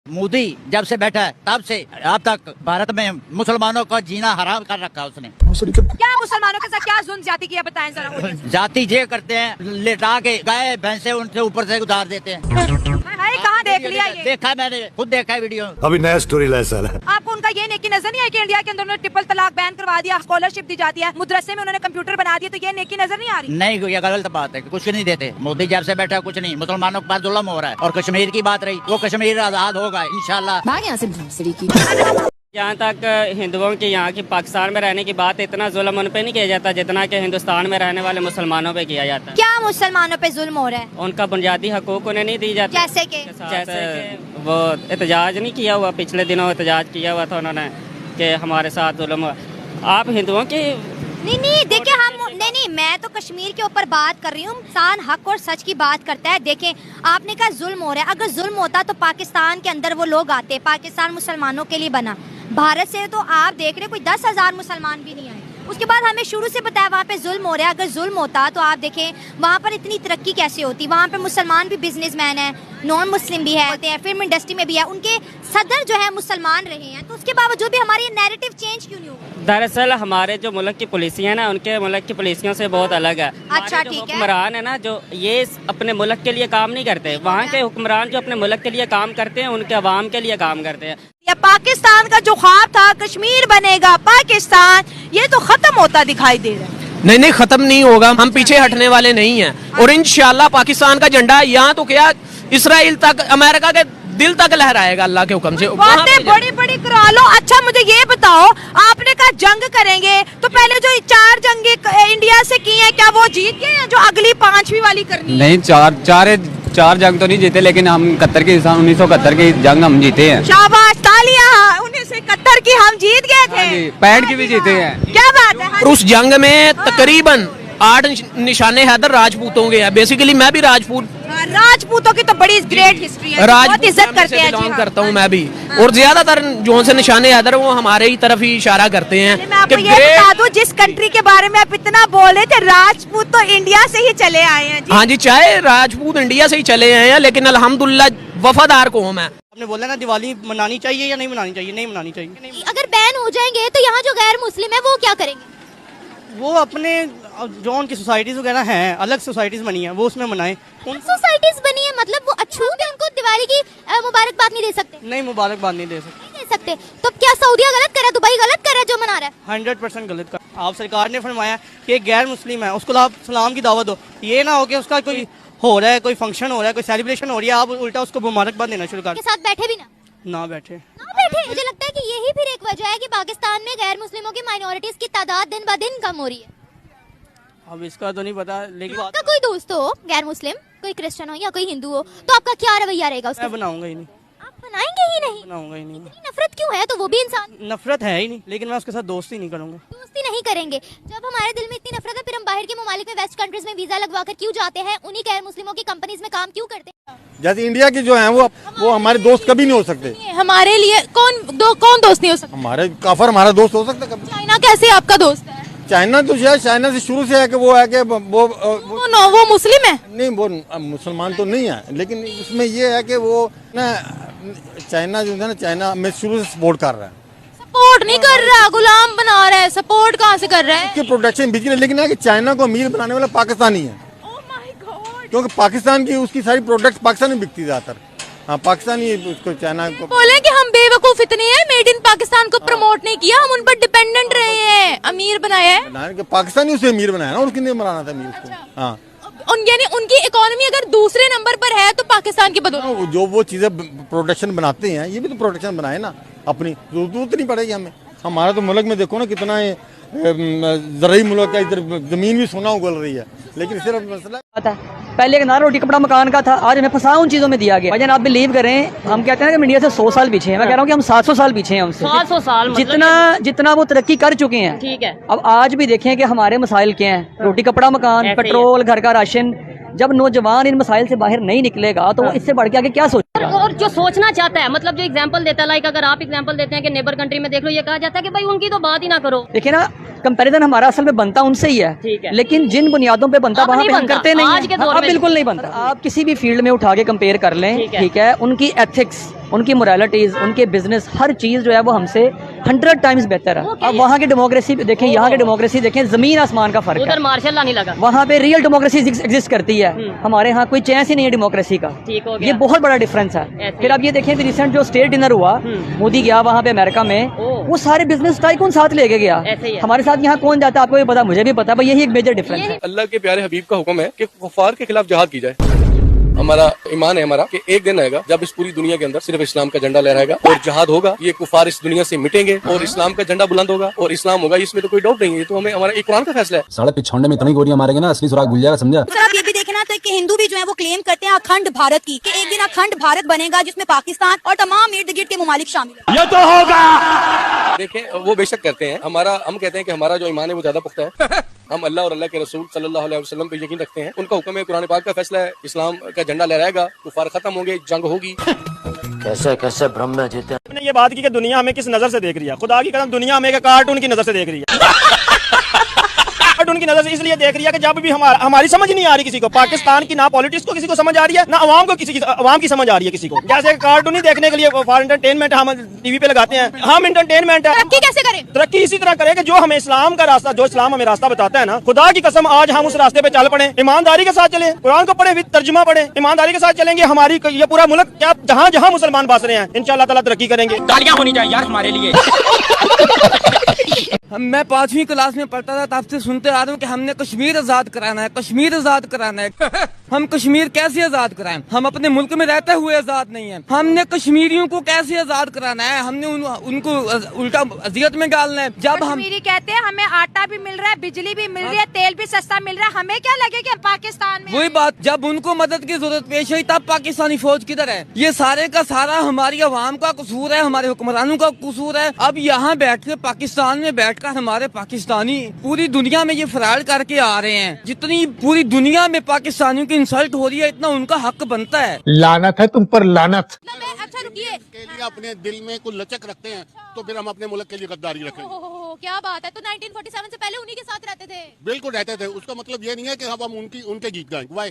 मोदी जब से बैठा है तब से अब तक भारत में मुसलमानों का जीना हराम कर रखा है उसने। क्या मुसलमानों के साथ क्या जुल्म ज्यादा किया बताएं जरा। जाति ये करते हैं, लेटा के गाय भैंसे उनसे ऊपर से उतार देते हैं। कहाँ देख लिया ये? देखा मैंने, खुद देखा है वीडियो। अभी नया स्टोरी लाया साला। आपको उनका ये नेकी नजर नहीं आई कि इंडिया के अंदर उन्होंने ट्रिपल तलाक बैन करवा दिया, स्कॉलरशिप दी जाती है, मदरसे में उन्होंने कंप्यूटर बना दिया, तो ये नेकी नजर नहीं आ रही? नहीं, ये गलत बात है, कुछ नहीं देते। मोदी जब से बैठा कुछ नहीं, मुसलमानों के पास जुल्म हो रहा है। और कश्मीर की बात रही, वो कश्मीर आजाद होगा इंशाल्लाह। यहाँ तक हिंदुओं की यहाँ की पाकिस्तान में रहने की बात, इतना जुल्म उन पे नहीं किया जाता जितना कि हिंदुस्तान में रहने वाले मुसलमानों पे किया जाता है। क्या मुसलमानों पे जुल्म हो रहा है? उनका बुनियादी हकूक उन्हें नहीं दी जाती। जैसे कि जैसे वो एहतजाज नहीं किया हुआ, पिछले दिनों एहतजाज किया हुआ था उन्होंने कि हमारे साथ जुल्म हुआ। आप हिंदुओं की नहीं देखिए, हम नहीं, मैं तो कश्मीर के ऊपर बात कर रही हूँ। इंसान हक और सच की बात करता है। देखें, आपने कहा जुल्म हो रहा है, अगर जुल्म होता तो पाकिस्तान के अंदर वो लोग आते। पाकिस्तान मुसलमानों के लिए बना, भारत से तो आप देख रहे कोई 10,000 मुसलमान भी नहीं आए। उसके बाद हमें शुरू से बताया वहाँ पे जुल्म हो रहा है। अगर जुल्म होता तो आप देखें वहाँ पर इतनी तरक्की कैसे होती। वहाँ पे मुसलमान भी बिजनेसमैन है, नॉन मुस्लिम भी है, फिल्म इंडस्ट्री में भी है, उनके सदर जो है मुसलमान रहे हैं। तो उसके बावजूद भी हमारी नैरेटिव चेंज क्यों नहीं हुआ? दरअसल हमारे जो मुल्क की पुलिसियाँ है ना, उनके मुल्क की पुलिसियों से बहुत अलग है। अच्छा, ठीक है। हुक्मरान है ना, जो ये अपने मुल्क के लिए काम नहीं करते। वहाँ के हुक्मरान जो अपने मुल्क के लिए काम करते हैं, उनके अवाम के लिए काम करते हैं। या पाकिस्तान का जो ख्वाब था कश्मीर बनेगा पाकिस्तान, ये तो खत्म होता दिखाई दे रहा है। नहीं, खत्म नहीं होगा। हम पीछे हटने वाले नहीं हैं और इंशाल्लाह पाकिस्तान का झंडा यहाँ तो क्या इसराइल तक, अमेरिका के दिल तक लहराएगा अल्लाह के हुक्म से। बातें बड़ी बड़ी करा लो। अच्छा मुझे ये बताओ, आपने कहा जंग करेंगे, तो पहले जो 4 जंगे इंडिया से की हैं, क्या वो जीत गए हैं जो अगली 5वीं वाली करनी? नहीं, चार जंग तो नहीं जीते, लेकिन हम 1971 की जंग हम जीते हैं। शाबाश, तालियां। 1971 की हम जीत गए थे। 65 की भी जीते हैं। क्या बात है। और उस जंग में तकरीबन 8 निशाने हैदर राजपूतों के हैं। बेसिकली मैं भी राजपूत, राजपूतों की तो बड़ी ग्रेट हिस्ट्री है, बहुत इज्जत करते हैं। बिलोंग करता हूँ मैं भी। और ज्यादातर जो से निशाने हैदर वो हमारे ही तरफ ही इशारा करते हैं। मैं आपको ये बता दूं, जिस कंट्री के बारे में आप इतना बोले थे, राजपूत तो इंडिया से ही चले आए हैं। हाँ जी, चाहे राजपूत इंडिया से ही चले आए हैं, लेकिन अल्हम्दुलिल्लाह वफादार कौम है। आपने बोला ना दिवाली मनानी चाहिए या नहीं मनानी चाहिए? नहीं मनानी चाहिए। अगर बैन हो जाएंगे तो यहाँ जो गैर मुस्लिम है वो क्या करेंगे? वो अपने जो उनकी सोसाइटीज वगैरह हैं, अलग सोसाइटीज बनी है, वो उसमें मनाएं। सोसाइटीज बनी है मतलब वो अछूत है, उनको दिवाली की मुबारकबाद नहीं दे सकते? नहीं, मुबारकबाद नहीं दे सकते। तो क्या सऊदीया गलत कर रहा है, दुबई गलत कर रहा है जो मना रहा है? 100% गलत कर। आप सरकार ने फरमाया कि एक गैर मुस्लिम है, उसको आप सलाम की दावत दो। ये ना हो कि उसका कोई हो रहा है, कोई फंक्शन हो रहा है, कोई सेलिब्रेशन हो रही है, आप उल्टा उसको मुबारकबाद देना शुरू कर। साथ बैठे भी ना बैठे। मुझे लगता है कि यही फिर एक वजह है कि पाकिस्तान में गैर मुस्लिमों की माइनॉरिटीज की तादाद दिन ब दिन कम हो रही है। अब इसका तो नहीं पता, लेकिन आपका कोई दोस्त हो गैर मुस्लिम, कोई क्रिश्चियन हो या कोई हिंदू हो, तो आपका क्या रवैया रहेगा उसका? मैं बनाऊंगा ही नहीं। आप बनाएंगे ही नहीं? बनाऊंगा ही नहीं। नफरत क्यों है? तो वो भी इंसान। नफरत है ही नहीं, लेकिन मैं उसके साथ दोस्ती नहीं करूंगा। दोस्ती नहीं करेंगे। जब हमारे दिल में इतनी नफरत है, फिर हम बाहर के ममालिक में, वेस्ट कंट्रीज में वीजा लगवा कर क्यों जाते हैं? उन्हीं गैर मुस्लिमों की कंपनीज में काम क्यों करते हैं? जैसे इंडिया की जो है वो हमारे दोस्त कभी नहीं हो सकते। हमारे लिए कौन दोस्त नहीं हो सकता? हमारे काफर हमारा दोस्त हो सकता कभी। चाइना कैसे आपका दोस्त है? चाइना तो शायद चाइना से शुरू से है कि वो है कि वो मुस्लिम है। नहीं, वो मुसलमान तो नहीं है, लेकिन उसमें ये है कि वो ना चाइना जो है ना, चाइना में शुरू से सपोर्ट कर रहा है। सपोर्ट नहीं कर रहा, गुलाम बना रहा है। सपोर्ट कहाँ से कर रहा है? उसकी प्रोटेक्शन बिक रही है, लेकिन है कि चाइना को अमीर बनाने वाला पाकिस्तानी है। क्योंकि पाकिस्तान की उसकी सारी प्रोडक्ट्स पाकिस्तान में बिकती ज्यादातर। हाँ, पाकिस्तानी उसको चाइना को बोले कि हम बेवकूफ इतने हैं, मेड इन पाकिस्तान को प्रमोट नहीं किया, हम उन पर डिपेंडेंट रहे हैं, अमीर बनाया है। पाकिस्तानी उसे अमीर बनाया ना, और किसने बनाना था अमीर उसको? हाँ, यानी उनकी इकोनॉमी अगर दूसरे नंबर पर है तो पाकिस्तान की बदौलत। जो वो चीजें प्रोडक्शन बनाते हैं, ये भी तो प्रोडक्शन बनाए ना अपनी, जरूरत नहीं पड़ेगी हमें। हमारा तो मुल्क में देखो ना कितना ज़रूरी मुल्क का, इधर जमीन भी सोना उगल रही है, लेकिन सिर्फ मसला पहले एक ना रोटी कपड़ा मकान का था, आज हमें फंसा उन चीजों में दिया गया। भाईजान आप बिलीव करें, हम कहते हैं कि इंडिया से 100 साल पीछे हैं, मैं कह रहा हूँ कि हम 700 साल पीछे हैं हमसे। 700 साल जितना वो तरक्की कर चुके हैं। ठीक है। अब आज भी देखें कि हमारे मसाइल क्या हैं, रोटी कपड़ा मकान, पेट्रोल, घर का राशन, जब नौजवान इन मसाइल से बाहर नहीं निकलेगा तो वो इससे बढ़ के आगे क्या सोचेगा। और जो सोचना चाहता है, मतलब जो एग्जांपल देता है, लाइक अगर आप एग्जांपल देते हैं कि नेबर कंट्री में देख लो, ये कहा जाता है कि भाई उनकी तो बात ही ना करो। देखिए ना, कंपैरिजन हमारा असल में बनता उनसे ही ठीक है, है। लेकिन जिन बुनियादों पे बनता अब वहाँ नहीं पे हम बनता। करते नहीं आज के हैं। दौर अब में बिल्कुल नहीं बनता। आप किसी भी फील्ड में उठा के कंपेयर कर लें, ठीक है, उनकी एथिक्स, उनकी मोरालिटीज, उनके बिजनेस, हर चीज जो है वो हमसे 100 टाइम्स बेहतर है। अब वहाँ की डेमोक्रेसी देखें, यहाँ की डेमोक्रेसी देखें, जमीन आसमान का फर्क है। उधर मार्शल नहीं लगा, वहाँ पे रियल डेमोक्रेसी एग्जिस्ट करती है, हमारे यहाँ कोई चांस ही नहीं है डेमोक्रेसी का। ठीक हो गया। ये बहुत बड़ा डिफरेंस है। फिर आप ये देखें, रिसेंट जो स्टेट डिनर हुआ, मोदी गया वहाँ पे अमेरिका में, वो सारे बिजनेस टाइकून साथ लेके गया। ऐसे ही है। हमारे साथ यहाँ कौन जाता है आपको भी पता, मुझे भी पता है, यही एक मेजर डिफरेंस है। अल्लाह के प्यारे हबीब का हुक्म है कि कुफार के खिलाफ जहाद की जाए। हमारा ईमान है हमारा कि एक दिन आएगा जब इस पूरी दुनिया के अंदर सिर्फ इस्लाम का झंडा लहराएगा और जहाद होगा, ये कुफार इस दुनिया से मिटेंगे और इस्लाम का झंडा बुलंद होगा और इस्लाम होगा, इसमें तो कोई डाउट नहीं है। ये तो हमें हमारा एक कुरान का फैसला है। साढ़े पिछौंडे में इतनी गोलियां मारेंगे ना, असली सुराग भूल जाएगा, समझा। सर आप ये भी देखना तो कि हिंदू भी जो है वो क्लेम करते हैं अखंड भारत की, कि एक दिन अखंड भारत बनेगा जिसमें पाकिस्तान और तमाम इर्द गिर्द के ममालिक शामिल हैं। ये तो होगा। देखें, वो बेशक करते हैं, हम कहते हैं कि हमारा जो ईमान है वो ज्यादा पुख्ता है। हम अल्लाह और अल्लाह के रसूल सल्लल्लाहु अलैहि वसल्लम पे यकीन रखते हैं। उनका हुक्म है, कुरान पाक का फैसला है, इस्लाम का झंडा लहराएगा, कुफार खत्म होंगे, जंग होगी। कैसे कैसे भ्रम में जीते। मैंने ये बात की कि दुनिया हमें किस नजर से देख रही है। खुदा की कसम, दुनिया हमें एक कार्टून की नजर से देख रही है। कार्टून की नजर से इसलिए देख रही है कि जब भी हमारी समझ नहीं आ रही किसी को, पाकिस्तान की ना पॉलिटिक्स को किसी को समझ आ रही है, ना अवाम को अवाम की समझ आ रही है किसी को। जैसे कार्टून ही देखने के लिए फॉर एंटरटेनमेंट हम टीवी पे लगाते हैं, हम एंटरटेनमेंट है। तरक्की कैसे करें? तरक्की इसी तरह करें कि जो हमें इस्लाम का रास्ता, जो इस्लाम हमें रास्ता बताता है ना, खुदा की कसम आज हम उस रास्ते पे चल पड़े, ईमानदारी के साथ चले, कुरान को पढ़े, विद तर्जुमा पढ़े, ईमानदारी के साथ चलेंगे, हमारी ये पूरा मुल्क क्या जहाँ जहाँ मुसलमान बस रहे हैं, इंशाअल्लाह ताला तरक्की करेंगे। तालियां होनी चाहिए यार हमारे लिए। मैं 5वीं क्लास में पढ़ता था, तब से सुनते आ रहा हूँ कि हमने कश्मीर आजाद कराना है, कश्मीर आजाद कराना है। हम कश्मीर कैसे आजाद कराएं? हम अपने मुल्क में रहते हुए आजाद नहीं है। हमने कश्मीरियों को कैसे आजाद कराना है? हमने उनको उल्टा अजियत में डालना है। जब हम कश्मीरी कहते हैं हमें आटा भी मिल रहा है, बिजली भी मिल रही है, तेल भी सस्ता मिल रहा है, हमें क्या लगे कि हम पाकिस्तान में। वही बात, जब उनको मदद की जरूरत पेश आई तब पाकिस्तानी फौज किधर है? ये सारे का सारा हमारी अवाम का कसूर है, हमारे हुक्मरानों का कसूर है। अब यहाँ बैठ के पाकिस्तान में बैठकर हमारे पाकिस्तानी पूरी दुनिया में ये फरार करके आ रहे हैं। जितनी पूरी दुनिया में पाकिस्तानियों की इंसल्ट हो रही है, इतना उनका हक बनता है। लानत है तुम पर, लानत। अच्छा रुकिए, अपने दिल में कुछ लचक रखते हैं तो फिर हम अपने मुल्क के लिए गद्दारी रखेंगे। क्या बात है। तो 1947 से पहले उन्हीं के साथ रहते थे? बिल्कुल रहते थे। उसका मतलब ये नहीं है कि हम उनके गीत गाएं। वाई